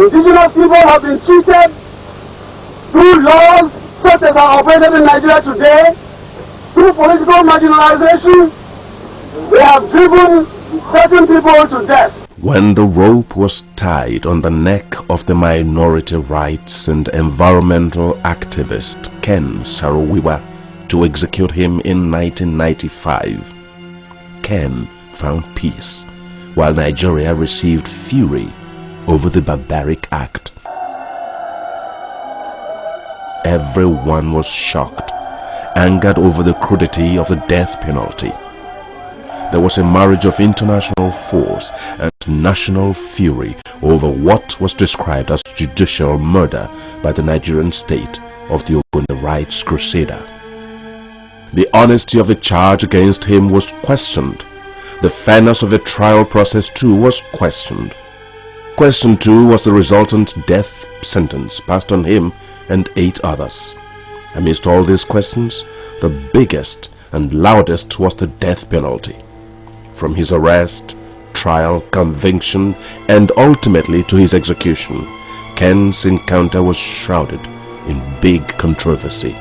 indigenous people have been treated through laws such as are operated in Nigeria today, through political marginalization. They have driven certain people to death. When the rope was tied on the neck of the minority rights and environmental activist Ken Saro-Wiwa to execute him in 1995, Ken found peace, while Nigeria received fury over the barbaric act. Everyone was shocked, angered over the crudity of the death penalty. There was a marriage of international force and national fury over what was described as judicial murder by the Nigerian state of the Ogboni Rights Crusader. The honesty of the charge against him was questioned. The fairness of the trial process too was questioned. Question 2 was the resultant death sentence passed on him and 8 others. Amidst all these questions, the biggest and loudest was the death penalty. From his arrest, trial, conviction, and ultimately to his execution, Ken's encounter was shrouded in big controversy.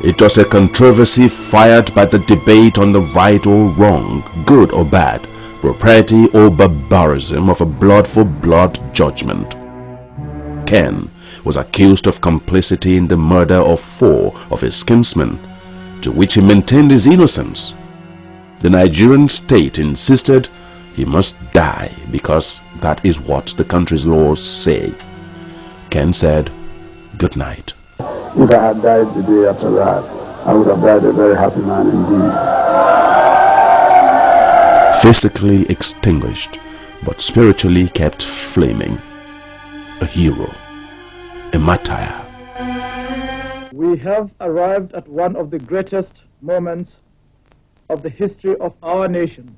It was a controversy fired by the debate on the right or wrong, good or bad, propriety or barbarism of a blood-for-blood judgment. Ken was accused of complicity in the murder of 4 of his kinsmen, to which he maintained his innocence. The Nigerian state insisted he must die because that is what the country's laws say. Ken said, "Good night." If I had died the day after that, I would have died a very happy man indeed. Physically extinguished, but spiritually kept flaming. A hero, a martyr. We have arrived at one of the greatest moments of the history of our nation.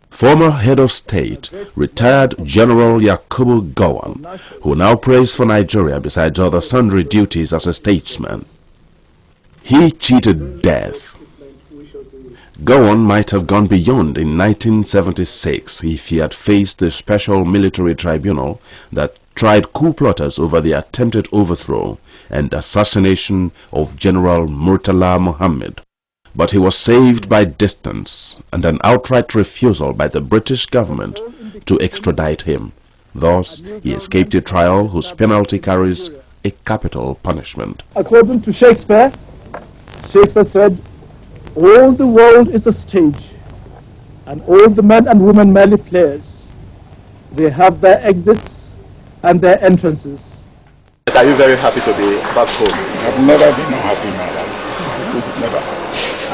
Former head of state, retired General Yakubu Gowon, who now prays for Nigeria besides other sundry duties as a statesman. He cheated death. Gowon might have gone beyond in 1976 if he had faced the special military tribunal that tried coup plotters over the attempted overthrow and assassination of General Murtala Mohammed. But he was saved by distance and an outright refusal by the British government to extradite him. Thus, he escaped a trial whose penalty carries a capital punishment. According to Shakespeare, Shakespeare said, "All the world is a stage, and all the men and women merely players. They have their exits and their entrances." Are you very happy to be back home? I've never been unhappy in my life. Never.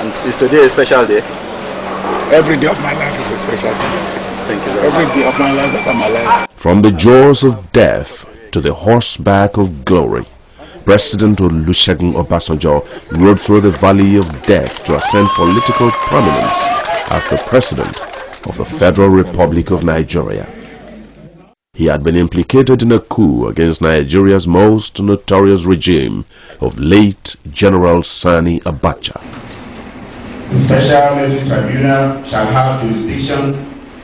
And is today a special day? Every day of my life is a special day. Thank you very much. Every day of my life that I'm alive. From the jaws of death to the horseback of glory, President Olusegun Obasanjo rode through the valley of death to ascend political prominence as the President of the Federal Republic of Nigeria. He had been implicated in a coup against Nigeria's most notorious regime of late General Sani Abacha. The Special Military Tribunal shall have jurisdiction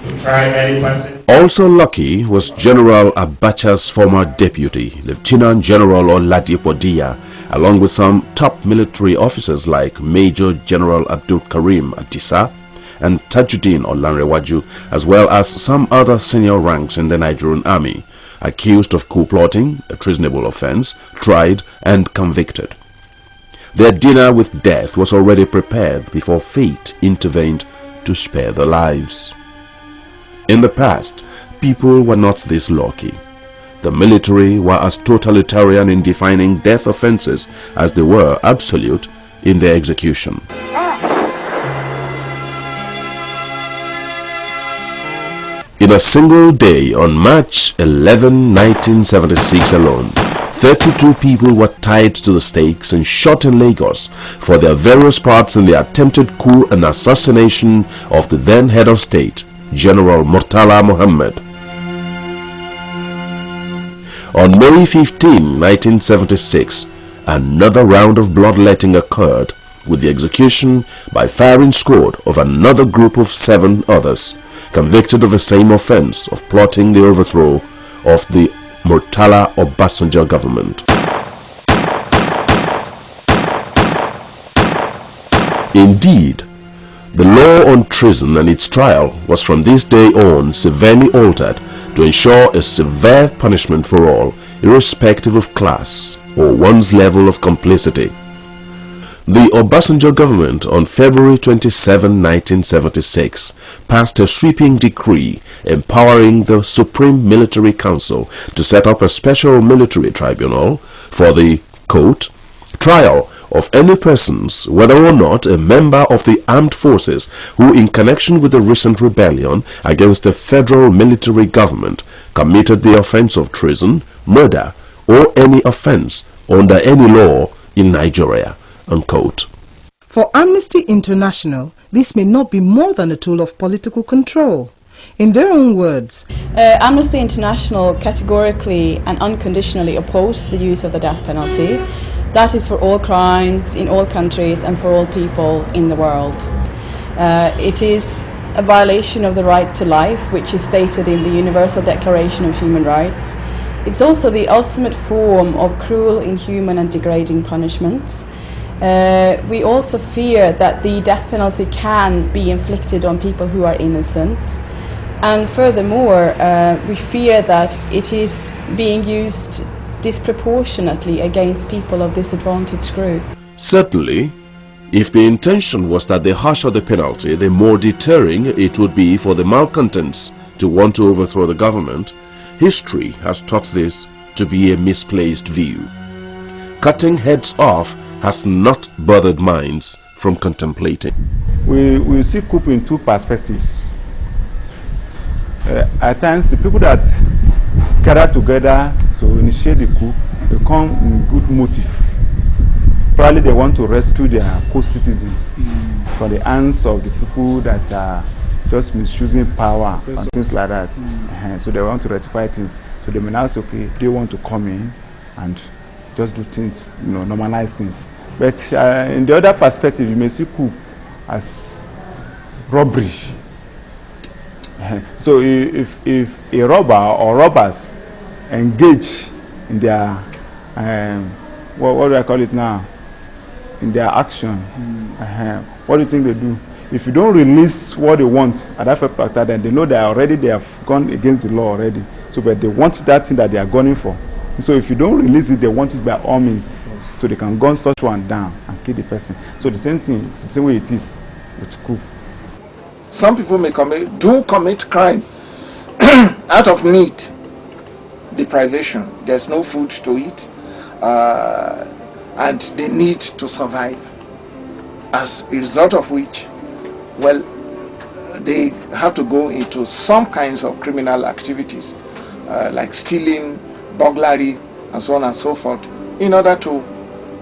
to try any person. Also lucky was General Abacha's former deputy, Lieutenant General Oladipo Diya, along with some top military officers like Major General Abdul Karim Adisa and Tajuddin Olanrewaju, as well as some other senior ranks in the Nigerian army, accused of coup plotting, a treasonable offense, tried and convicted. Their dinner with death was already prepared before fate intervened to spare their lives. In the past, people were not this lucky. The military were as totalitarian in defining death offenses as they were absolute in their execution. In a single day on March 11, 1976 alone, 32 people were tied to the stakes and shot in Lagos for their various parts in the attempted coup and assassination of the then head of state, General Murtala Mohammed. On May 15, 1976, another round of bloodletting occurred with the execution by firing squad of another group of 7 others, convicted of the same offense of plotting the overthrow of the Murtala Obasanjo government. Indeed, the law on treason and its trial was from this day on severely altered to ensure a severe punishment for all, irrespective of class or one's level of complicity. The Obasanjo government on February 27, 1976 passed a sweeping decree empowering the Supreme Military Council to set up a special military tribunal for the, quote, trial of any persons, whether or not a member of the armed forces, who in connection with the recent rebellion against the federal military government committed the offense of treason, murder, or any offense under any law in Nigeria, unquote. For Amnesty International, this may not be more than a tool of political control. In their own words, Amnesty International categorically and unconditionally opposed the use of the death penalty. That is for all crimes in all countries and for all people in the world. It is a violation of the right to life, which is stated in the Universal Declaration of Human Rights. It's also the ultimate form of cruel, inhuman and degrading punishments. We also fear that the death penalty can be inflicted on people who are innocent. And furthermore, we fear that it is being used disproportionately against people of disadvantaged group. Certainly, if the intention was that the harsher the penalty, the more deterring it would be for the malcontents to want to overthrow the government, history has taught this to be a misplaced view. Cutting heads off has not bothered minds from contemplating. We see coup in two perspectives. At times, the people that gather together to initiate the coup, they come in good motive. Probably they want to rescue their co-citizens from the hands of the people that are just misusing power and things like that. So they want to rectify things. So they may now say, okay, they want to come in and just do things, normalize things. But in the other perspective, you may see coup as robbery. So if a robber or robbers engage in their, what do I call it now? In their action, what do you think they do? If you don't release what they want at that factor, then they know that already they have gone against the law already. So, but they want that thing that they are gunning for. So if you don't release it, they want it by all means. So they can gun such one down and kill the person. So the same thing, it's the same way it is with coup. Some people may commit crime out of need, deprivation. There's no food to eat, and they need to survive. As a result of which, well, they have to go into some kinds of criminal activities, like stealing, burglary, and so on and so forth, in order to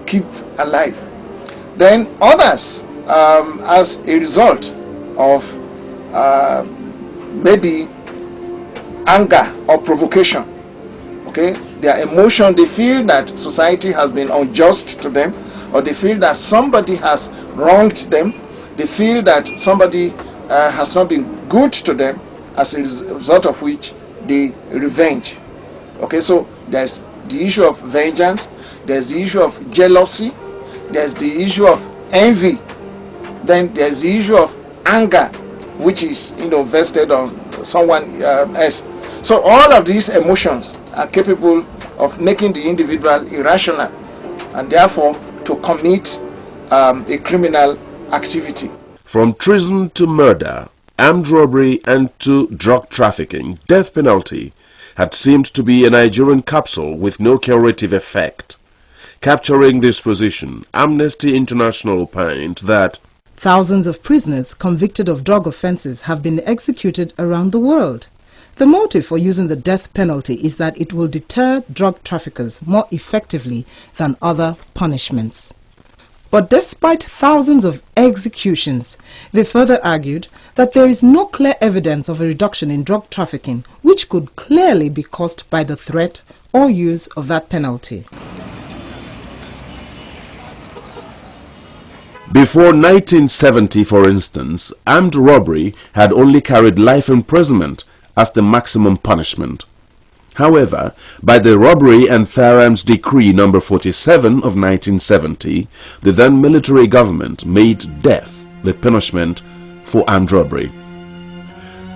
keep alive. Then others, as a result of maybe anger or provocation, okay, their emotion, they feel that society has been unjust to them, or they feel that somebody has wronged them, they feel that somebody has not been good to them, as a result of which they revenge. Okay, so there's the issue of vengeance, there's the issue of jealousy, there's the issue of envy, then there's the issue of anger, which is vested on someone else. So all of these emotions are capable of making the individual irrational and therefore to commit a criminal activity. From treason to murder, armed robbery and to drug trafficking, death penalty had seemed to be a Nigerian capsule with no curative effect. Capturing this position, Amnesty International opined that thousands of prisoners convicted of drug offenses have been executed around the world. The motive for using the death penalty is that it will deter drug traffickers more effectively than other punishments. But despite thousands of executions, they further argued that there is no clear evidence of a reduction in drug trafficking, which could clearly be caused by the threat or use of that penalty. Before 1970, for instance, armed robbery had only carried life imprisonment as the maximum punishment. However, by the Robbery and Firearms Decree number 47 of 1970, the then military government made death the punishment for armed robbery.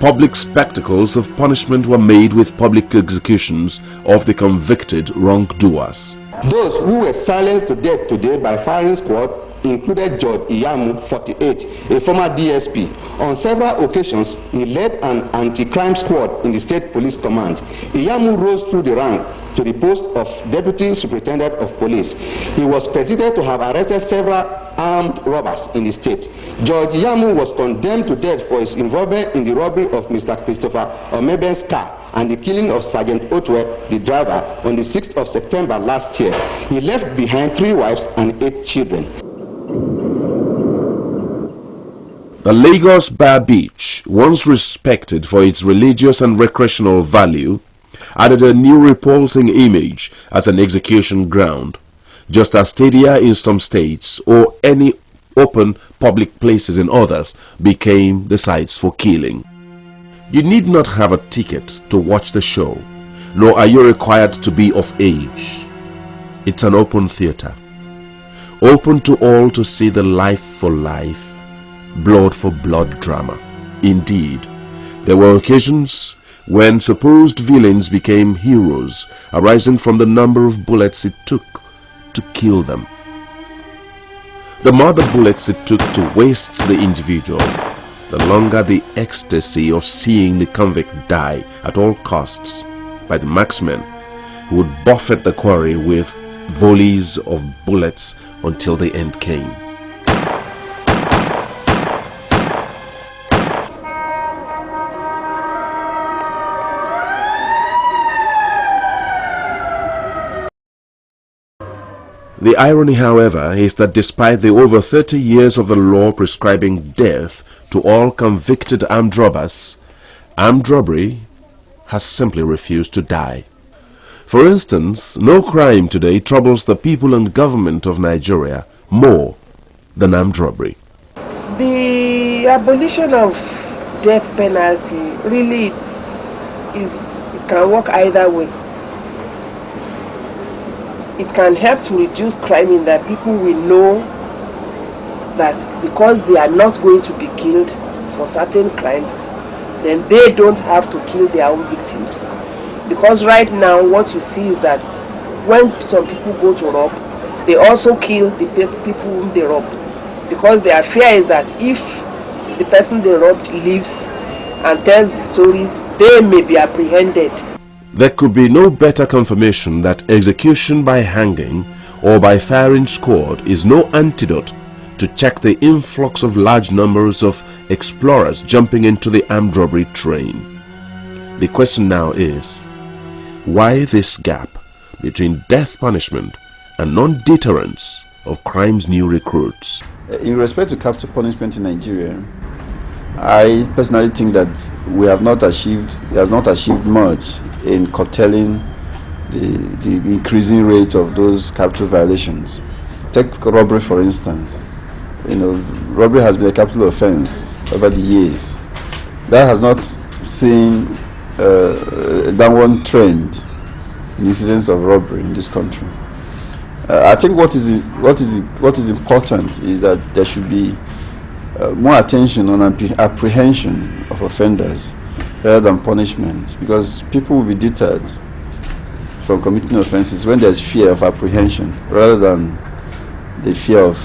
Public spectacles of punishment were made with public executions of the convicted wrongdoers. Those who were silenced to death today by firing squad included George Iyamu, 48, a former DSP. On several occasions, he led an anti-crime squad in the State Police Command. Iyamu rose through the rank to the post of Deputy Superintendent of Police. He was credited to have arrested several armed robbers in the state. George Iyamu was condemned to death for his involvement in the robbery of Mr. Christopher Omeben's car and the killing of Sergeant Otwe, the driver, on the 6th of September last year. He left behind 3 wives and 8 children. The Lagos Bar Beach, once respected for its religious and recreational value, added a new repulsing image as an execution ground, just as stadia in some states or any open public places in others became the sites for killing. You need not have a ticket to watch the show, nor are you required to be of age. It's an open theater, open to all to see the life for life, blood for blood drama. Indeed, there were occasions when supposed villains became heroes, arising from the number of bullets it took to kill them. The more the bullets it took to waste the individual, the longer the ecstasy of seeing the convict die at all costs by the marksmen who would buffet the quarry with volleys of bullets until the end came. The irony, however, is that despite the over 30 years of the law prescribing death to all convicted armed robbers, armed robbery has simply refused to die. For instance, no crime today troubles the people and government of Nigeria more than armed robbery. The abolition of death penalty really it can work either way. It can help to reduce crime in that people will know that because they are not going to be killed for certain crimes, then they don't have to kill their own victims. Because right now what you see is that when some people go to rob, they also kill the people whom they rob. Because their fear is that if the person they robbed lives and tells the stories, they may be apprehended. There could be no better confirmation that execution by hanging or by firing squad is no antidote to check the influx of large numbers of explorers jumping into the armed robbery train. The question now is, why this gap between death punishment and non-deterrence of crime's new recruits? In respect to capital punishment in Nigeria, I personally think that it has not achieved much in curtailing the increasing rate of those capital violations. Take robbery, for instance. Robbery has been a capital offense over the years. That has not seen a downward trend in incidents of robbery in this country. I think what is important is that there should be more attention on apprehension of offenders rather than punishment, because people will be deterred from committing offenses when there's fear of apprehension rather than the fear of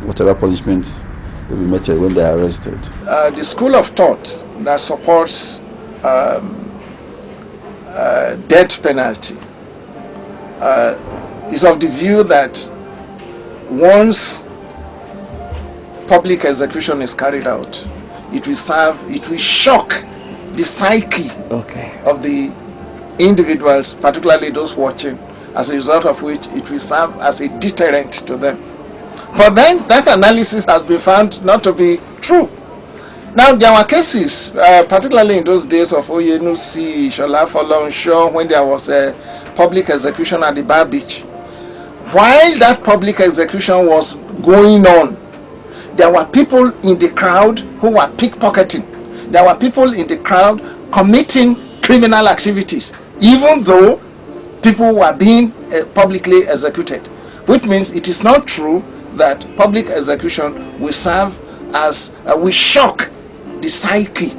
whatever punishment will be meted when they are arrested. The school of thought that supports death penalty is of the view that once public execution is carried out, it will shock the psyche of the individuals, particularly those watching, as a result of which it will serve as a deterrent to them. But then that analysis has been found not to be true. Now there were cases, particularly in those days of Oyenusi, Shola Folonsho, when there was a public execution at the Bar Beach. While that public execution was going on, there were people in the crowd who were pickpocketing. There were people in the crowd committing criminal activities. even though people were being publicly executed, which means it is not true that public execution will serve as, will shock the psyche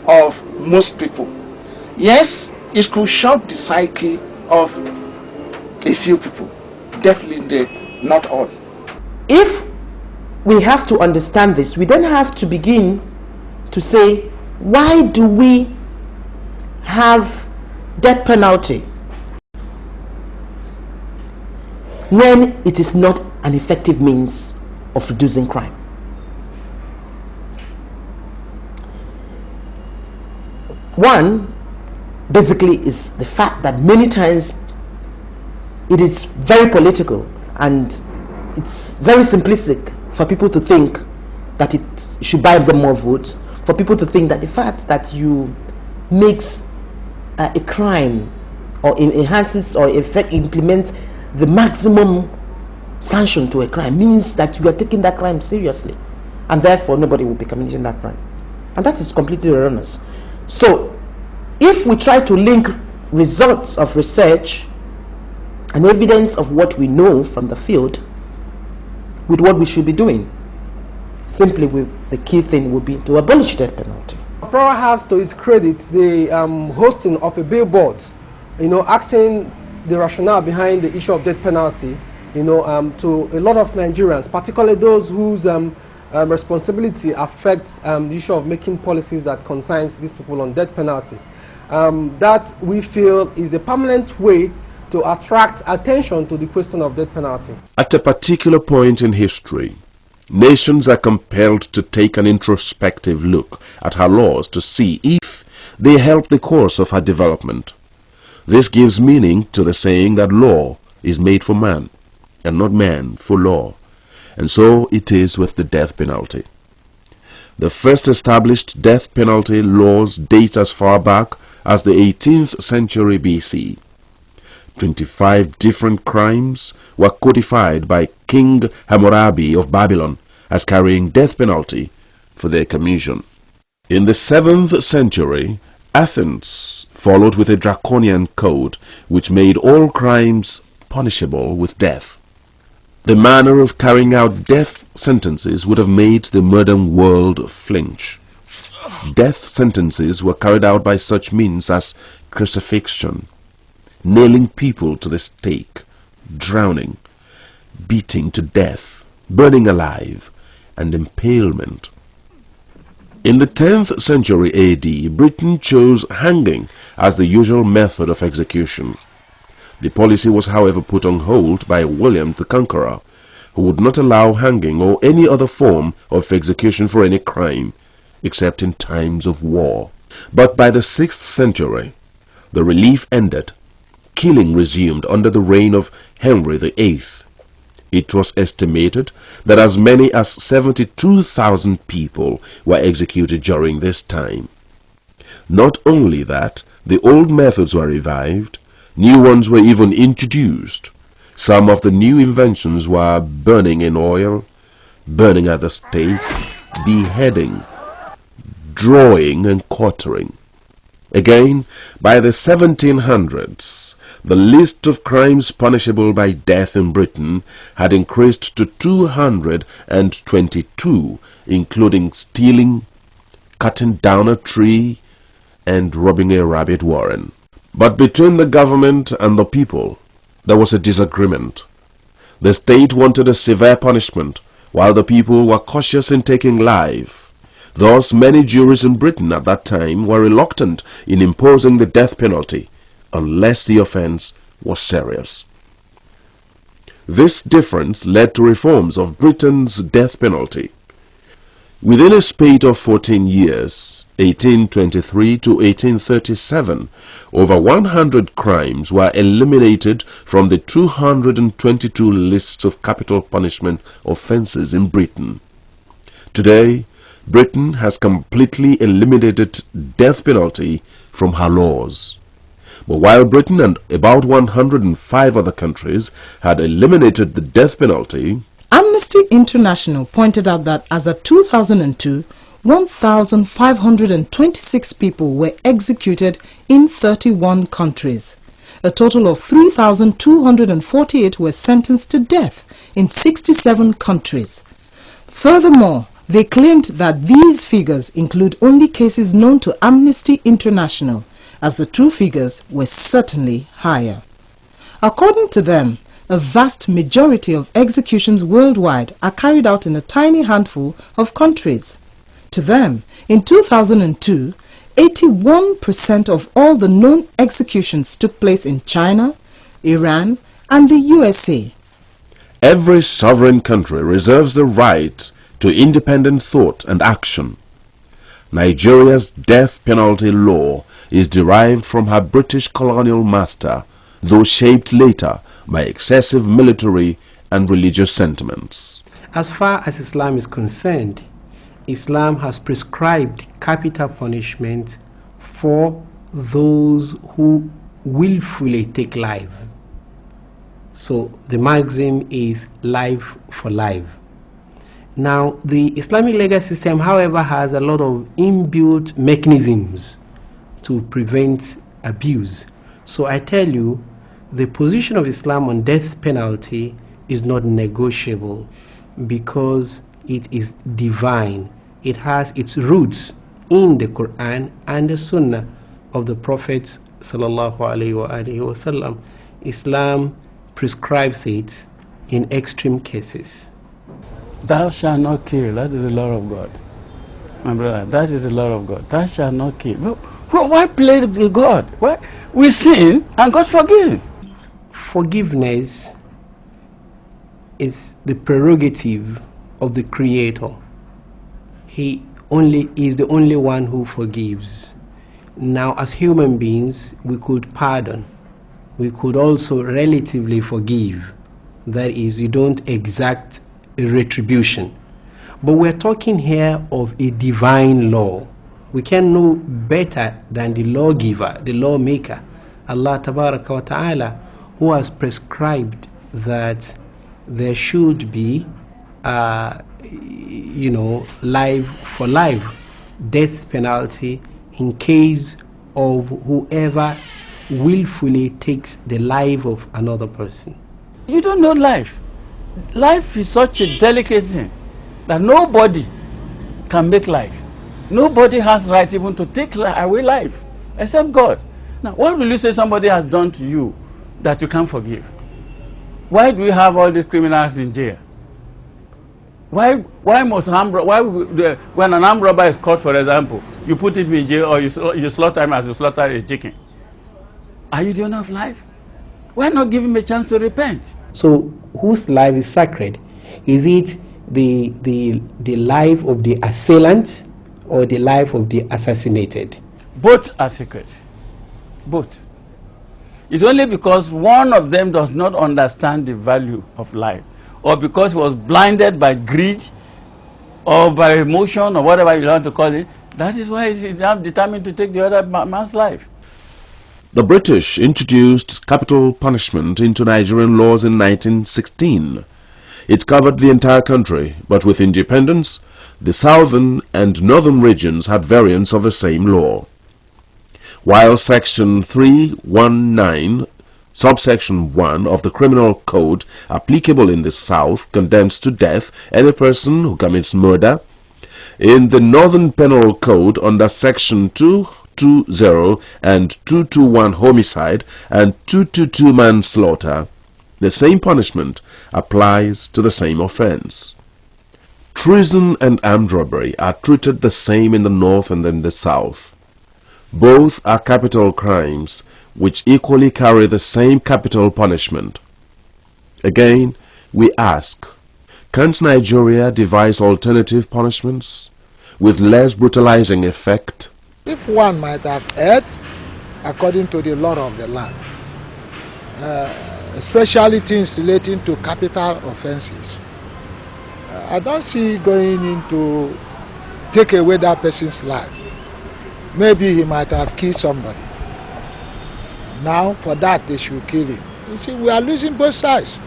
of most people. Yes, it could shock the psyche of a few people, definitely not all. If we have to understand this, we then have to begin to say, why do we have death penalty when it is not an effective means of reducing crime? One, basically, is the fact that many times it is very political and it's very simplistic for people to think that it should buy them more votes, for people to think that the fact that you makes a crime or enhances or implements the maximum sanction to a crime means that you are taking that crime seriously, and therefore nobody will be committing that crime. And that is completely erroneous. So if we try to link results of research and evidence of what we know from the field with what we should be doing, simply the key thing would be to abolish death penalty. Opera has to its credit the hosting of a billboard, asking the rationale behind the issue of death penalty, to a lot of Nigerians, particularly those whose responsibility affects the issue of making policies that concerns these people on death penalty. That we feel is a permanent way to attract attention to the question of death penalty. At a particular point in history, nations are compelled to take an introspective look at her laws to see if they help the course of her development. This gives meaning to the saying that law is made for man, and not man for law. And so it is with the death penalty. The first established death penalty laws date as far back as the 18th century BC. 25 different crimes were codified by King Hammurabi of Babylon as carrying death penalty for their commission. In the 7th century, Athens followed with a draconian code which made all crimes punishable with death. The manner of carrying out death sentences would have made the modern world flinch. Death sentences were carried out by such means as crucifixion, nailing people to the stake, drowning, beating to death, burning alive, and impalement. In the 10th century AD, Britain chose hanging as the usual method of execution. The policy was, however, put on hold by William the Conqueror, who would not allow hanging or any other form of execution for any crime, except in times of war. But by the 6th century, the relief ended. Killing resumed under the reign of Henry VIII. It was estimated that as many as 72,000 people were executed during this time. Not only that, the old methods were revived, new ones were even introduced. Some of the new inventions were burning in oil, burning at the stake, beheading, drawing and quartering. Again, by the 1700s, the list of crimes punishable by death in Britain had increased to 222, including stealing, cutting down a tree, and robbing a rabbit warren. But between the government and the people, there was a disagreement. The state wanted a severe punishment, while the people were cautious in taking life. Thus, many juries in Britain at that time were reluctant in imposing the death penalty, unless the offense was serious. This difference led to reforms of Britain's death penalty. Within a spate of 14 years, 1823 to 1837, over 100 crimes were eliminated from the 222 lists of capital punishment offences in Britain. Today, Britain has completely eliminated death penalty from her laws. But while Britain and about 105 other countries had eliminated the death penalty, Amnesty International pointed out that as of 2002, 1,526 people were executed in 31 countries. A total of 3,248 were sentenced to death in 67 countries. Furthermore, they claimed that these figures include only cases known to Amnesty International, as the true figures were certainly higher. According to them, a vast majority of executions worldwide are carried out in a tiny handful of countries. To them, in 2002, 81% of all the known executions took place in China, Iran, and the USA. Every sovereign country reserves the right to independent thought and action. Nigeria's death penalty law is derived from her British colonial master, though shaped later by excessive military and religious sentiments. As far as Islam is concerned, Islam has prescribed capital punishment for those who willfully take life. So the maxim is life for life. Now, the Islamic legal system, however, has a lot of inbuilt mechanisms to prevent abuse. So I tell you, the position of Islam on death penalty is not negotiable because it is divine. It has its roots in the Quran and the Sunnah of the Prophet sallallahu alaihi wasallam. Islam prescribes it in extreme cases. Thou shalt not kill. That is the law of God, my brother. That is the law of God. Thou shalt not kill. Why play with God? Why? We sin and God forgives. Forgiveness is the prerogative of the Creator. He is the only one who forgives. Now, as human beings, we could pardon. We could also relatively forgive. That is, you don't exact a retribution. But we're talking here of a divine law. We can know better than the lawgiver, the lawmaker, Allah Tabaraka wa Ta'ala, who has prescribed that there should be life for life death penalty in case of whoever willfully takes the life of another person. You don't know life. Life is such a delicate thing that nobody can make life. Nobody has right even to take away life except God. Now, what will you say somebody has done to you that you can't forgive? Why do we have all these criminals in jail? Why when an armed robber is caught, for example, you put him in jail or you slaughter him as you slaughter a chicken? Are you the owner of life? Why not give him a chance to repent? So whose life is sacred? Is it the life of the assailant or the life of the assassinated? Both are sacred. Both. It's only because one of them does not understand the value of life, or because he was blinded by greed or by emotion or whatever you want to call it, that is why he's determined to take the other man's life. The British introduced capital punishment into Nigerian laws in 1916. It covered the entire country, but with independence, the southern and northern regions had variants of the same law. While Section 319, subsection 1 of the Criminal Code applicable in the South condemns to death any person who commits murder, in the Northern Penal Code under Section 220 and 221 homicide and 222 manslaughter, the same punishment applies to the same offense. Treason and armed robbery are treated the same in the North and in the South. Both are capital crimes which equally carry the same capital punishment. Again, we ask, can't Nigeria devise alternative punishments with less brutalizing effect? If one might have erred according to the law of the land, especially things relating to capital offenses, I don't see going into take away that person's life. Maybe he might have killed somebody. Now, for that, they should kill him. You see, we are losing both sides.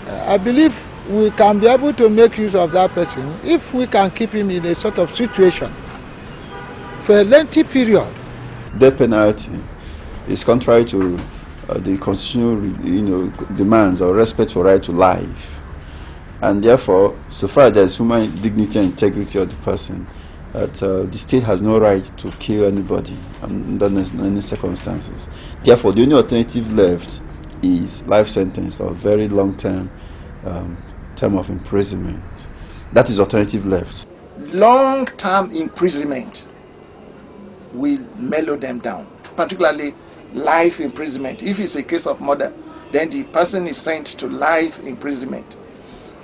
I believe we can be able to make use of that person if we can keep him in a sort of situation for a lengthy period. Death penalty is contrary to the constitutional, demands or respect for right to life, and therefore, so far as there is human dignity and integrity of the person, that the state has no right to kill anybody under any circumstances. Therefore, the only alternative left is life sentence or very long-term term of imprisonment. That is alternative left. Long-term imprisonment will mellow them down, particularly life imprisonment. If it's a case of murder, then the person is sent to life imprisonment.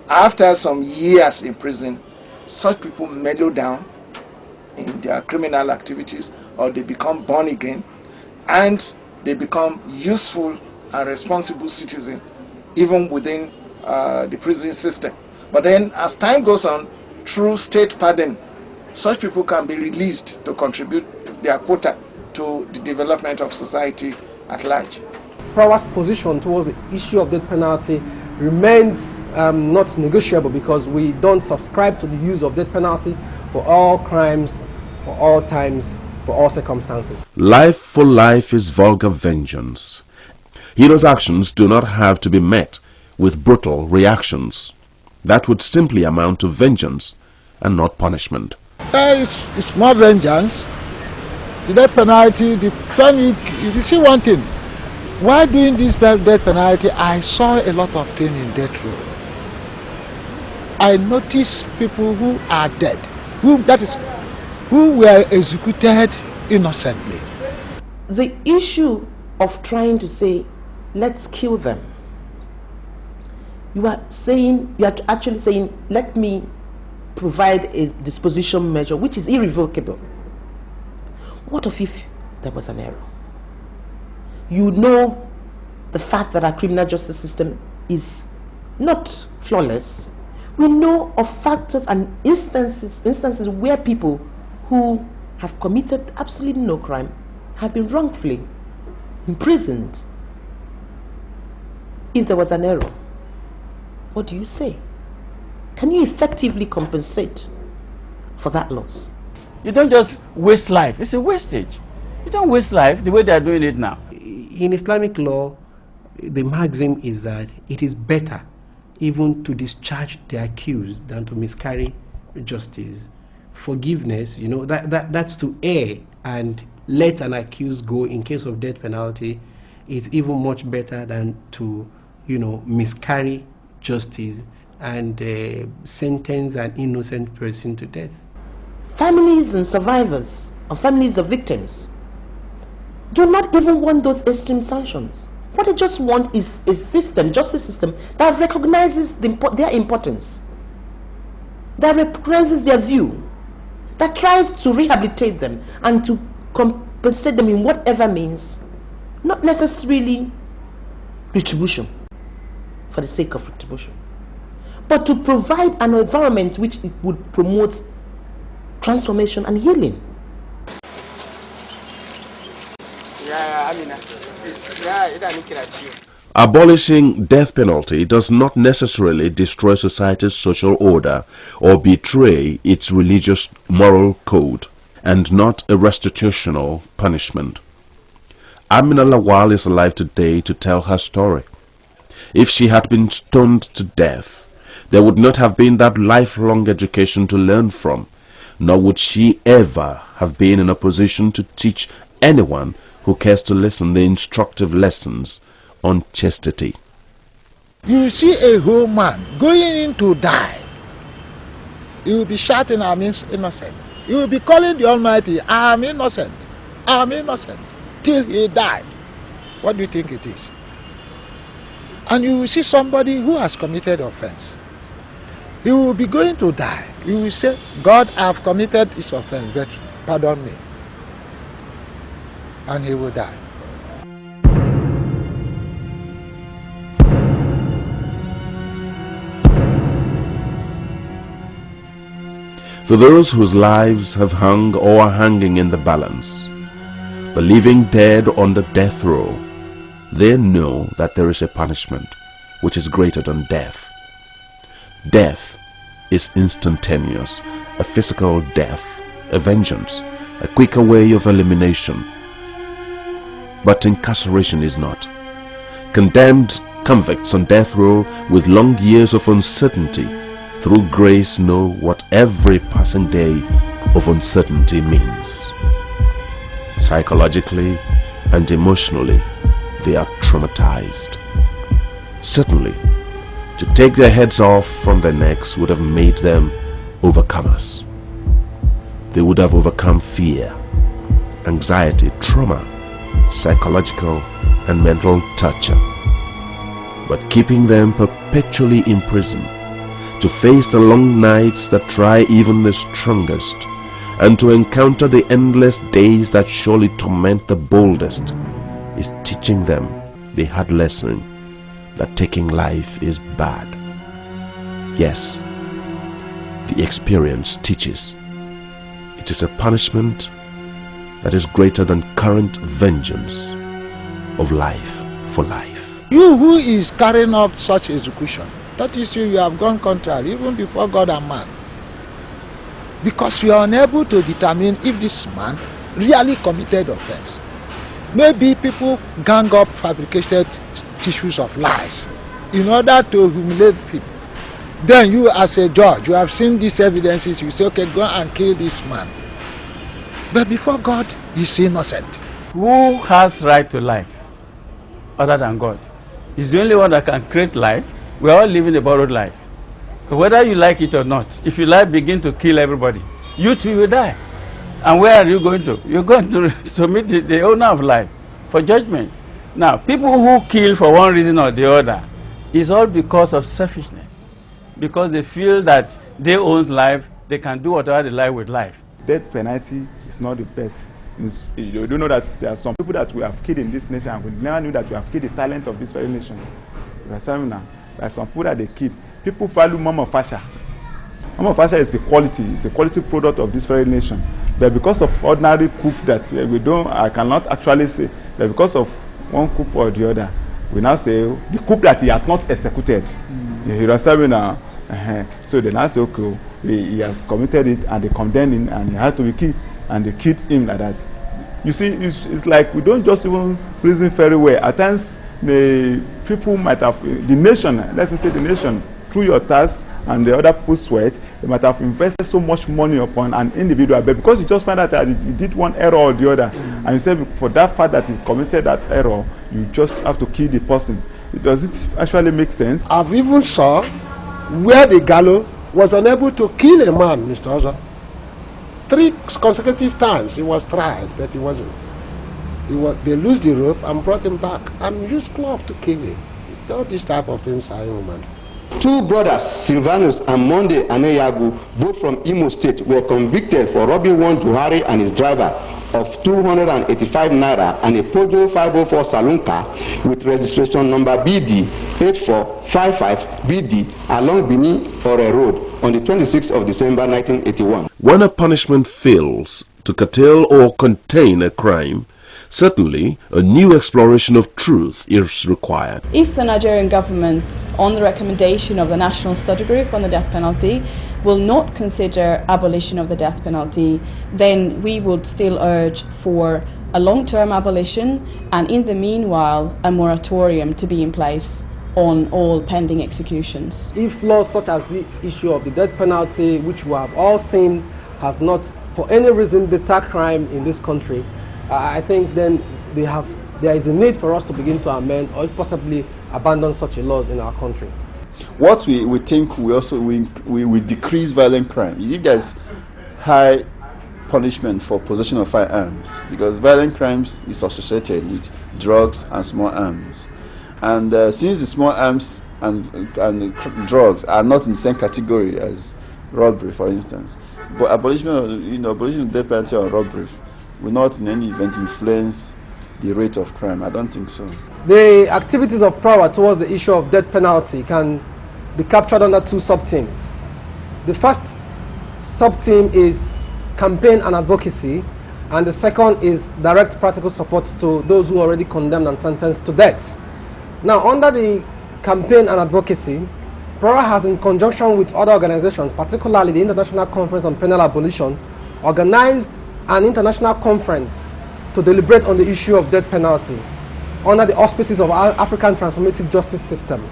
After some years in prison, such people mellow down in their criminal activities, or they become born again, and they become useful and responsible citizens even within the prison system. But then as time goes on, through state pardon, such people can be released to contribute their quota to the development of society at large. Power's position towards the issue of death penalty remains not negotiable, because we don't subscribe to the use of death penalty for all crimes, for all times, for all circumstances. Life for life is vulgar vengeance. Heinous actions do not have to be met with brutal reactions. That would simply amount to vengeance and not punishment. It's more vengeance. The death penalty, you see one thing, while doing this death penalty, I saw a lot of things in death row. I noticed people who are dead, who were executed innocently. The issue of trying to say, let's kill them, you are actually saying, let me provide a disposition measure which is irrevocable. What if there was an error? You know the fact that our criminal justice system is not flawless. We know of factors and instances where people who have committed absolutely no crime have been wrongfully imprisoned. If there was an error, what do you say? Can you effectively compensate for that loss? You don't just waste life. It's a wastage. You don't waste life the way they are doing it now. In Islamic law, the maxim is that it is better even to discharge the accused than to miscarry justice. Forgiveness, that's to err and let an accused go in case of death penalty is even much better than to, miscarry justice and sentence an innocent person to death. Families and survivors, or families of victims, do not even want those extreme sanctions. What they just want is a justice system that recognizes their importance, that recognizes their view, that tries to rehabilitate them and to compensate them in whatever means, not necessarily retribution for the sake of retribution, but to provide an environment which it would promote transformation and healing. Abolishing death penalty does not necessarily destroy society's social order or betray its religious moral code, and not a restitutional punishment. Amina Lawal is alive today to tell her story. If she had been stoned to death, there would not have been that lifelong education to learn from, nor would she ever have been in a position to teach anyone who cares to listen the instructive lessons on chastity. You see a whole man going in to die, he will be shouting, "I'm innocent." He will be calling the Almighty, "I'm innocent, I'm innocent," till he died. What do you think it is? And you will see somebody who has committed offense. He will be going to die. He will say, "God, I have committed this offense, but pardon me." And he will die. For those whose lives have hung or are hanging in the balance, the living dead on the death row, they know that there is a punishment which is greater than death. Death is instantaneous, a physical death, a vengeance, a quicker way of elimination. But incarceration is not. Condemned convicts on death row with long years of uncertainty through grace know what every passing day of uncertainty means. Psychologically and emotionally, they are traumatized. Certainly, to take their heads off from their necks would have made them overcomers. They would have overcome fear, anxiety, trauma, psychological and mental torture. But keeping them perpetually in prison, to face the long nights that try even the strongest, and to encounter the endless days that surely torment the boldest, is teaching them the hard lesson that taking life is bad. Yes, the experience teaches. It is a punishment that is greater than current vengeance of life for life. You who is carrying out such execution, that is you have gone contrary even before God and man. Because you are unable to determine if this man really committed offense. Maybe people gang up fabricated tissues of lies in order to humiliate him. Then you as a judge, you have seen these evidences, you say, okay, go and kill this man. But before God, he's innocent. Who has right to life other than God? He's the only one that can create life. We're all living a borrowed life. So whether you like it or not, if you like, begin to kill everybody, you too will die. And where are you going to? You're going to meet the owner of life for judgment. Now, people who kill for one reason or the other is all because of selfishness. Because they feel that they own life, they can do whatever they like with life. Death penalty is not the best. You do know that there are some people that we have killed in this nation and we never knew that we have killed the talent of this very nation. You understand now? There are some people that they killed. People value mama fascia. Mama fascia is a quality product of this very nation. But because of ordinary coup that I cannot actually say that because of one coup or the other, we now say the coup that he has not executed. You understand me now? So they now say, okay, he has committed it and they condemned him and he had to be killed and they killed him like that. You see, it's like we don't just even reason very well. At times, the people might have, the nation, let me say the nation, through your tax and the other people's sweat, they might have invested so much money upon an individual, but because you just find out that he did one error or the other, and you say for that fact that he committed that error, you just have to kill the person. Does it actually make sense? I've even saw where the gallows was unable to kill a man, Mr. Oza. 3 consecutive times he was tried, but he wasn't. They lose the rope and brought him back and used cloth to kill him. All these type of things are human. 2 brothers, Silvanus and Monde Aneyagu, both from Imo State, were convicted for robbing one Juhari and his driver of 285 naira and a Peugeot 504 saloon car with registration number BD 8455BD along Bini Ore Road on the 26th of December 1981. When a punishment fails to curtail or contain a crime, certainly a new exploration of truth is required. If the Nigerian government, on the recommendation of the National Study Group on the death penalty, will not consider abolition of the death penalty, then we would still urge for a long-term abolition and in the meanwhile a moratorium to be in place on all pending executions. If laws such as this issue of the death penalty, which we have all seen, has not for any reason deterred crime in this country, I think then there is a need for us to begin to amend or if possibly abandon such a laws in our country. What we think we decrease violent crime. If there's high punishment for possession of firearms, because violent crimes is associated with drugs and small arms. And since the small arms and drugs are not in the same category as robbery, for instance, but abolition of death penalty on robbery will not in any event influence the rate of crime. I don't think so. The activities of power towards the issue of death penalty can be captured under 2 sub-themes. The first sub-theme is campaign and advocacy, and the second is direct practical support to those who are already condemned and sentenced to death. Now, under the campaign and advocacy, PROA has, in conjunction with other organizations, particularly the International Conference on Penal Abolition, organized an international conference to deliberate on the issue of death penalty under the auspices of our African Transformative Justice System.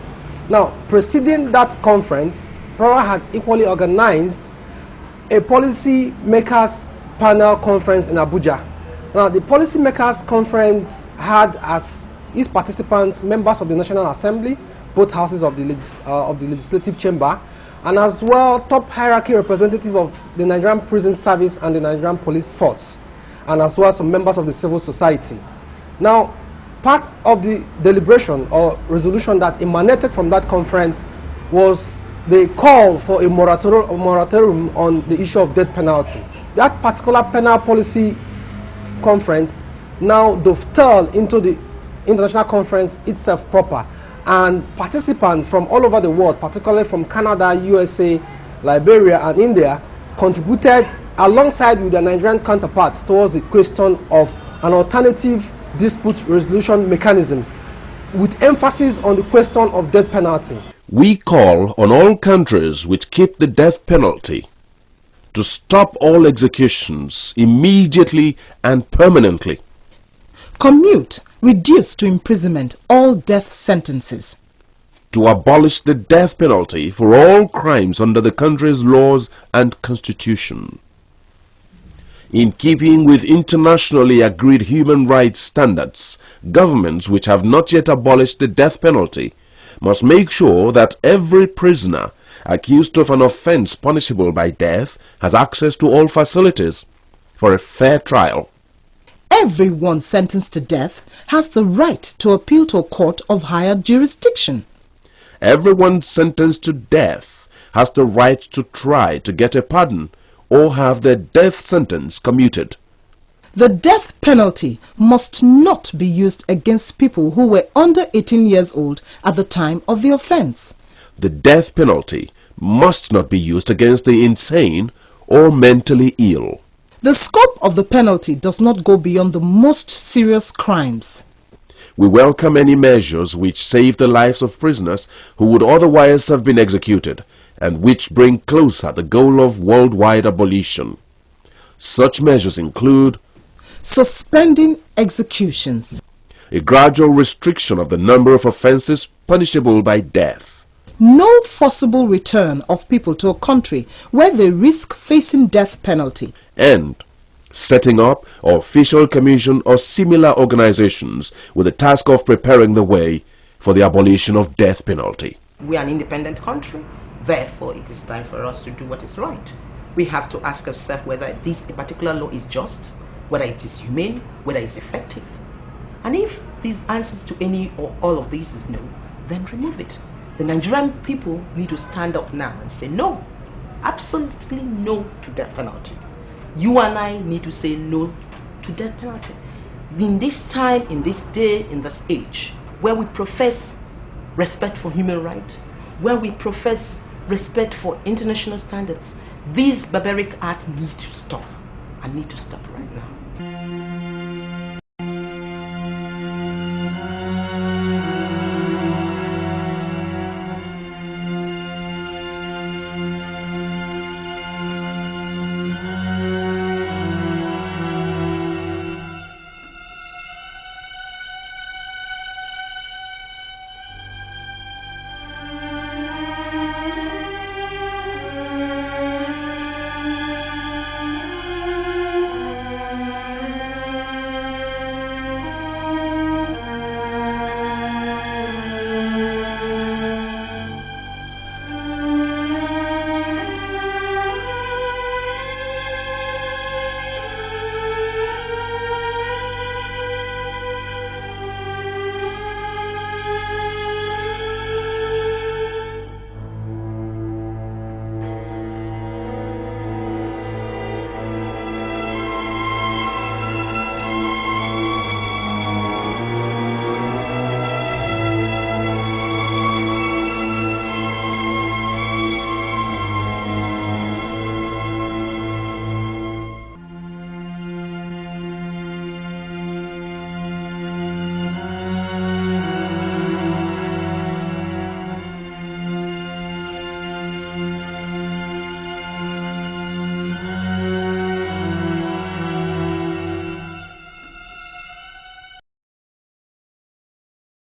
Now, preceding that conference, PROA had equally organized a policy makers panel conference in Abuja. Now, the policy makers conference had as its participants members of the National Assembly, both houses of the legislative chamber, and as well top hierarchy representative of the Nigerian Prison Service and the Nigerian Police Force, and as well some members of the civil society. Now, part of the deliberation or resolution that emanated from that conference was the call for a moratorium on the issue of death penalty. That particular penal policy conference now dovetailed into the international conference itself proper, and participants from all over the world, particularly from Canada, USA, Liberia, and India, contributed alongside with their Nigerian counterparts towards the question of an alternative dispute resolution mechanism, with emphasis on the question of death penalty. We call on all countries which keep the death penalty to stop all executions immediately and permanently. Commute, reduce to imprisonment all death sentences. To abolish the death penalty for all crimes under the country's laws and constitution. In keeping with internationally agreed human rights standards, governments which have not yet abolished the death penalty must make sure that every prisoner accused of an offense punishable by death has access to all facilities for a fair trial. Everyone sentenced to death has the right to appeal to a court of higher jurisdiction. Everyone sentenced to death has the right to try to get a pardon or have their death sentence commuted. The death penalty must not be used against people who were under 18 years old at the time of the offense. The death penalty must not be used against the insane or mentally ill. The scope of the penalty does not go beyond the most serious crimes. We welcome any measures which save the lives of prisoners who would otherwise have been executed and which bring closer the goal of worldwide abolition. Such measures include suspending executions, a gradual restriction of the number of offenses punishable by death, no forcible return of people to a country where they risk facing death penalty, and setting up official commission or similar organizations with the task of preparing the way for the abolition of death penalty. We are an independent country, therefore it is time for us to do what is right. We have to ask ourselves whether this particular law is just, whether it is humane, whether it's effective. And if these answers to any or all of these is no, then remove it. The Nigerian people need to stand up now and say no, absolutely no to death penalty. You and I need to say no to death penalty. In this time, in this day, in this age, where we profess respect for human rights, where we profess respect for international standards, these barbaric acts need to stop, and need to stop right now.